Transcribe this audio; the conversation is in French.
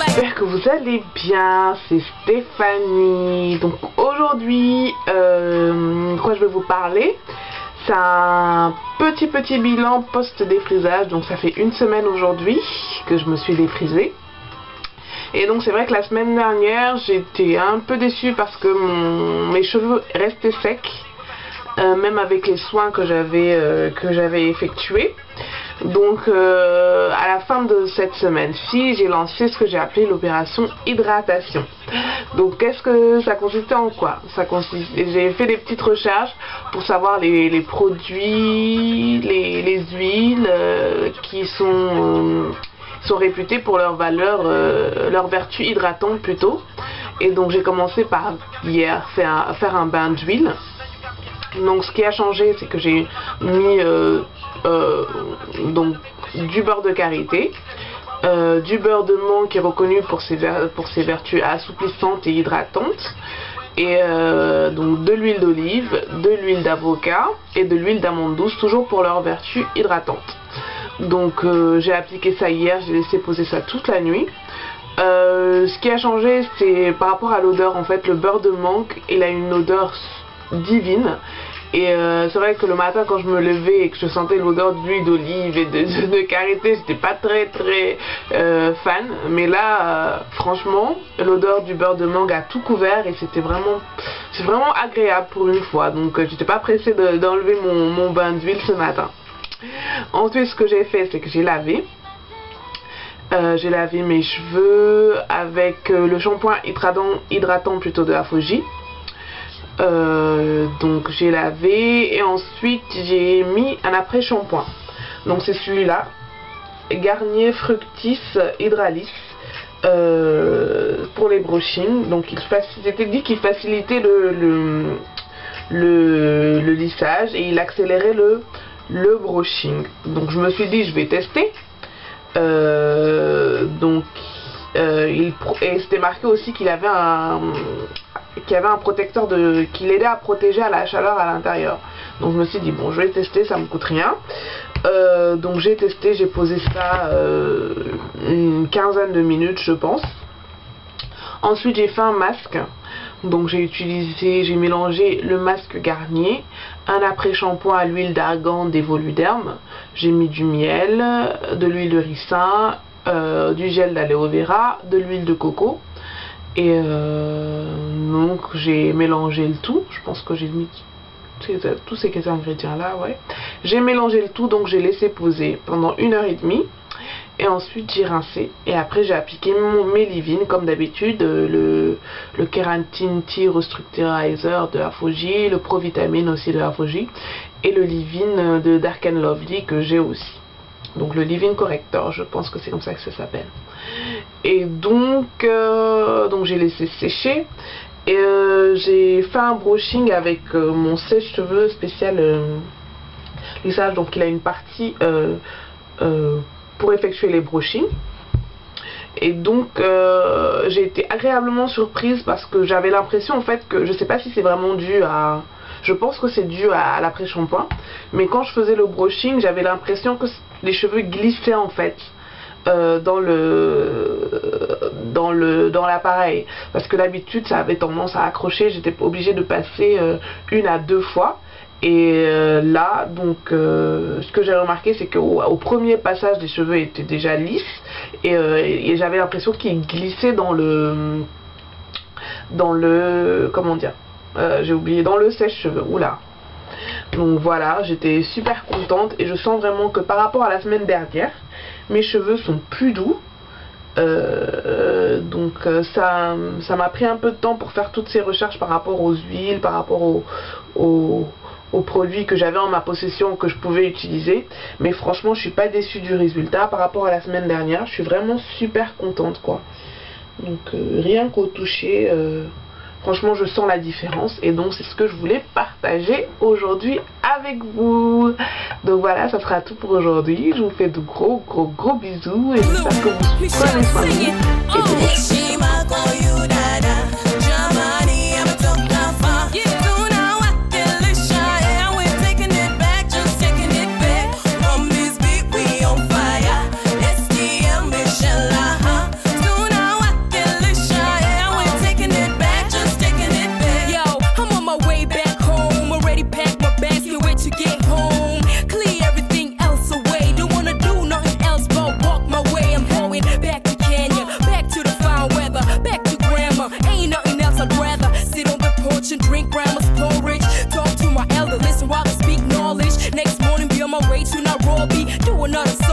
J'espère que vous allez bien, c'est Stéphanie. Donc aujourd'hui, quoi je vais vous parler, c'est un petit bilan post-défrisage. Donc ça fait une semaine aujourd'hui que je me suis défrisée. Et donc c'est vrai que la semaine dernière j'étais un peu déçue parce que mes cheveux restaient secs, même avec les soins que j'avais effectués. Donc à la fin de cette semaine-ci, j'ai lancé ce que j'ai appelé l'opération hydratation. Donc qu'est-ce que ça consistait en quoi? J'ai fait des petites recherches pour savoir les produits, les huiles qui sont réputés pour leur valeur, leur vertu hydratante plutôt. Et donc j'ai commencé par hier faire un bain d'huile. Donc ce qui a changé, c'est que j'ai mis donc du beurre de karité, du beurre de menthe qui est reconnu pour ses vertus assouplissantes et hydratantes, et donc de l'huile d'olive, de l'huile d'avocat et de l'huile d'amande douce, toujours pour leurs vertus hydratantes. Donc j'ai appliqué ça hier, j'ai laissé poser ça toute la nuit. Ce qui a changé, c'est par rapport à l'odeur. En fait, le beurre de menthe, il a une odeur divine. Et c'est vrai que le matin quand je me levais et que je sentais l'odeur d'huile d'olive et de karité, j'étais pas très fan. Mais là franchement l'odeur du beurre de mangue a tout couvert et c'est vraiment agréable pour une fois. Donc j'étais pas pressée d'enlever mon bain d'huile ce matin. Ensuite ce que j'ai fait, c'est que j'ai lavé mes cheveux avec le shampoing hydratant plutôt de Aphogis. Donc j'ai lavé et ensuite j'ai mis un après shampoing. Donc c'est celui-là, Garnier Fructis Hydralis, pour les brushings. Donc c'était dit qu'il facilitait le lissage et il accélérait le brushing. Donc je me suis dit je vais tester. Et c'était marqué aussi qu'il avait un protecteur qui l'aidait à protéger à la chaleur à l'intérieur. Donc je me suis dit bon, je vais tester, ça me coûte rien. Donc j'ai testé, j'ai posé ça une quinzaine de minutes je pense. Ensuite j'ai fait un masque. Donc j'ai mélangé le masque Garnier, un après shampoing à l'huile d'argan d'Evoluderm, j'ai mis du miel, de l'huile de ricin, du gel d'aloe vera, de l'huile de coco. Et donc j'ai mélangé le tout. Je pense que j'ai mis tous ces ingrédients là, ouais. J'ai mélangé le tout, donc j'ai laissé poser pendant 1h30. Et ensuite j'ai rincé. Et après j'ai appliqué mes leave-in comme d'habitude. Le Keratin Tea Restructurizer de Aphogis, le Provitamine aussi de Aphogis. Et le leave-in de Dark & Lovely que j'ai aussi. Donc le leave-in corrector, je pense que c'est comme ça que ça s'appelle. Et donc j'ai laissé sécher. Et j'ai fait un brushing avec mon sèche-cheveux spécial lissage. Donc il a une partie pour effectuer les brushings. Et donc j'ai été agréablement surprise parce que j'avais l'impression en fait que, je sais pas si c'est vraiment dû à... Je pense que c'est dû à l'après-shampoing. Mais quand je faisais le brushing, j'avais l'impression que les cheveux glissaient en fait dans l'appareil. Parce que d'habitude ça avait tendance à accrocher. J'étais obligée de passer 1 à 2 fois. Et là donc ce que j'ai remarqué, c'est qu'au premier passage les cheveux étaient déjà lisses. Et j'avais l'impression qu'ils glissaient dans le comment dire, j'ai oublié, dans le sèche-cheveux. Oula. Donc voilà, j'étais super contente et je sens vraiment que par rapport à la semaine dernière, mes cheveux sont plus doux. Donc ça m'a pris un peu de temps pour faire toutes ces recherches par rapport aux huiles, par rapport aux produits que j'avais en ma possession que je pouvais utiliser. Mais franchement je suis pas déçue du résultat par rapport à la semaine dernière. Je suis vraiment super contente quoi. Donc rien qu'au toucher, franchement je sens la différence. Et donc c'est ce que je voulais partager aujourd'hui avec vous. Donc voilà, ça sera tout pour aujourd'hui. Je vous fais de gros bisous. Et j'espère que vous prenez soin de vous. another